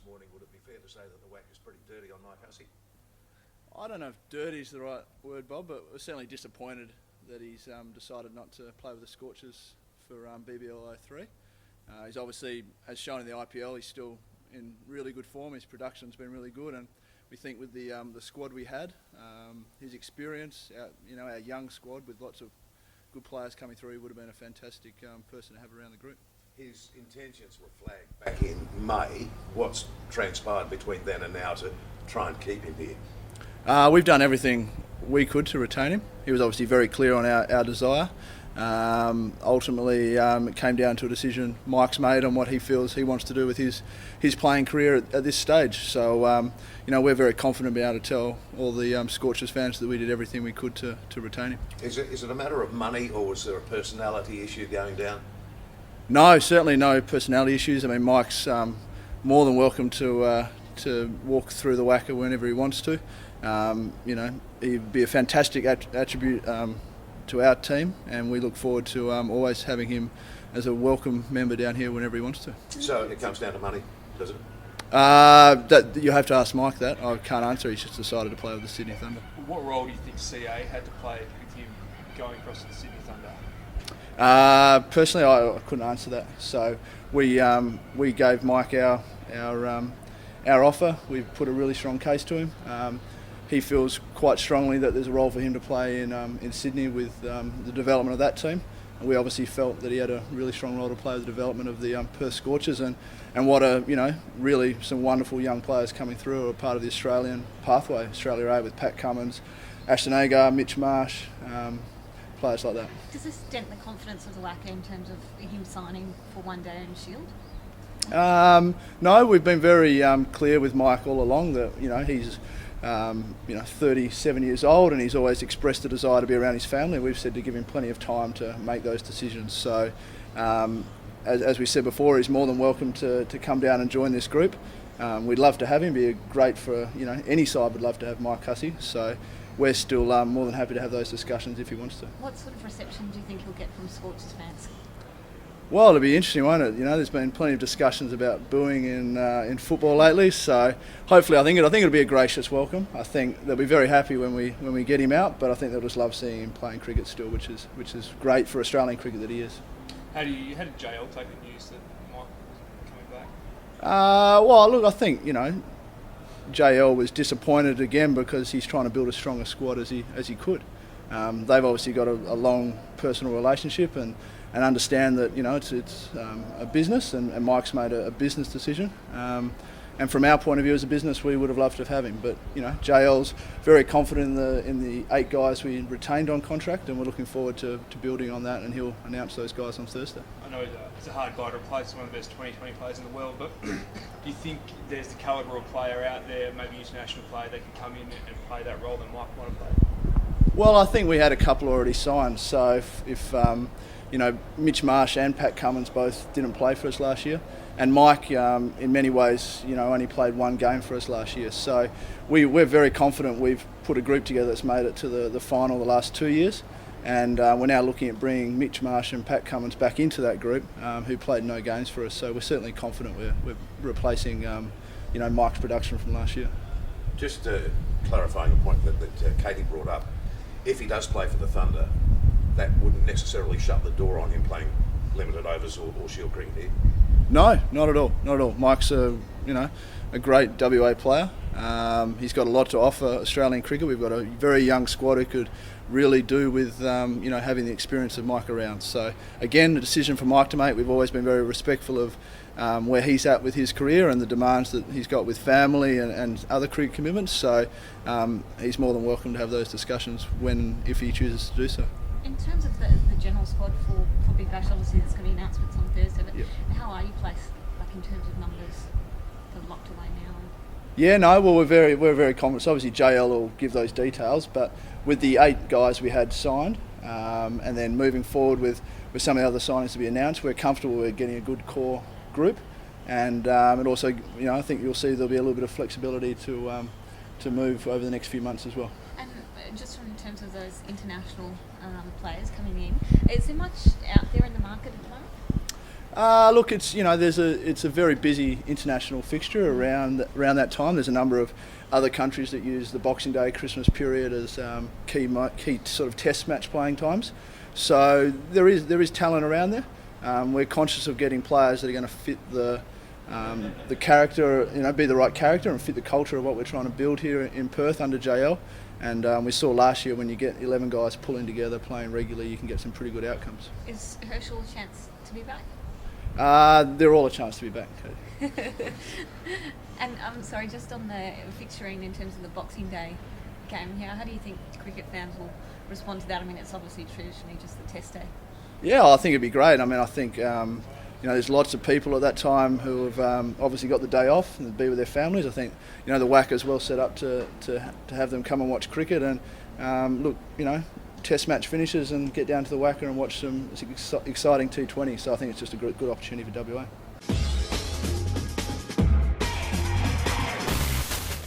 morning, would it be fair to say that the whack is pretty dirty on Mike Hussey? I don't know if dirty is the right word, Bob, but we're certainly disappointed that he's decided not to play with the Scorchers for BBL 03. He's obviously, as shown in the IPL, he's still in really good form. His production's been really good, and we think with the squad we had, his experience, our young squad with lots of good players coming through, he would have been a fantastic person to have around the group. His intentions were flagged back in May. What's transpired between then and now to try and keep him here? We've done everything we could to retain him. He was obviously very clear on our desire. Ultimately, it came down to a decision Mike's made on what he feels he wants to do with his playing career at this stage. So, we're very confident being able to tell all the Scorchers fans that we did everything we could to retain him. Is it a matter of money, or was there a personality issue going down? No, certainly no personality issues. I mean, Mike's more than welcome to walk through the whacker whenever he wants to. He'd be a fantastic attribute to our team, and we look forward to always having him as a welcome member down here whenever he wants to. So it comes down to money, does it? That you have to ask Mike that. I can't answer. He's just decided to play with the Sydney Thunder. What role do you think CA had to play with him going across to the Sydney Thunder? Personally, I couldn't answer that. So we gave Mike our offer. We've put a really strong case to him. He feels quite strongly that there's a role for him to play in Sydney with the development of that team. And we obviously felt that he had a really strong role to play with the development of the Perth Scorchers, and what really some wonderful young players coming through who are part of the Australian pathway, Australia A, with Pat Cummins, Ashton Agar, Mitch Marsh, players like that. Does this dent the confidence of the Wacker in terms of him signing for one day in Shield? No, we've been very clear with Mike all along that he's 37 years old, and he's always expressed a desire to be around his family. We've said to give him plenty of time to make those decisions. So, as we said before, he's more than welcome to come down and join this group. We'd love to have him. Be great for any side would love to have Mike Hussey. So we're still more than happy to have those discussions if he wants to. What sort of reception do you think he'll get from Scorchers fans? Well, it'll be interesting, won't it? There's been plenty of discussions about booing in football lately, so hopefully I think it'll be a gracious welcome. I think they'll be very happy when we get him out, but I think they'll just love seeing him playing cricket still, which is great for Australian cricket that he is. How did JL take the news that Mike was coming back? Well, look, I think JL was disappointed again because he's trying to build a stronger squad as he could. They've obviously got a long personal relationship and understand that it's a business, and Mike's made a business decision. And from our point of view as a business, we would have loved to have him. But JL's very confident in the 8 guys we retained on contract, and we're looking forward to building on that. And he'll announce those guys on Thursday. I know it's a hard guy to replace, one of the best 2020 players in the world. But do you think there's the calibre of player out there, maybe international player, that can come in and play that role that Mike might have played? Well, I think we had a couple already signed. So if Mitch Marsh and Pat Cummins both didn't play for us last year, and Mike, in many ways, only played one game for us last year. So we're very confident we've put a group together that's made it to the final the last 2 years, and we're now looking at bringing Mitch Marsh and Pat Cummins back into that group, who played no games for us. So we're certainly confident we're replacing, Mike's production from last year. Just clarifying a point that Katie brought up, if he does play for the Thunder, that wouldn't necessarily shut the door on him playing limited overs or Shield cricket here? No, not at all. Not at all. Mike's a great WA player. He's got a lot to offer Australian cricket. We've got a very young squad who could really do with having the experience of Mike around. So again, a decision for Mike to make. We've always been very respectful of where he's at with his career and the demands that he's got with family and other cricket commitments. So he's more than welcome to have those discussions if he chooses to do so. In terms of the general squad for Big Bash, obviously there's going to be announcements on Thursday, but yep. How are you placed, in terms of numbers that are locked away now? Yeah, no, well, we're very confident. So obviously JL will give those details, but with the 8 guys we had signed, and then moving forward with some of the other signings to be announced, we're comfortable with getting a good core group, and also, I think you'll see there'll be a little bit of flexibility to move over the next few months as well. And just in terms of those international players coming in, is there much out there in the market at the moment? Look, it's it's a very busy international fixture around that time. There's a number of other countries that use the Boxing Day, Christmas period as key sort of test match playing times. So there is talent around there. We're conscious of getting players that are going to fit the character, be the right character and fit the culture of what we're trying to build here in Perth under JL. And we saw last year when you get 11 guys pulling together, playing regularly, you can get some pretty good outcomes. Is Herschel a chance to be back? They're all a chance to be back. And I'm sorry, just on the fixturing in terms of the Boxing Day game here, how do you think cricket fans will respond to that? I mean, it's obviously traditionally just the test day. Yeah, I think it'd be great. I mean, I think there's lots of people at that time who have obviously got the day off and be with their families. I think the WACA's well set up to have them come and watch cricket and test match finishes and get down to the WACA and watch some exciting T20. So I think it's just a good opportunity for WA.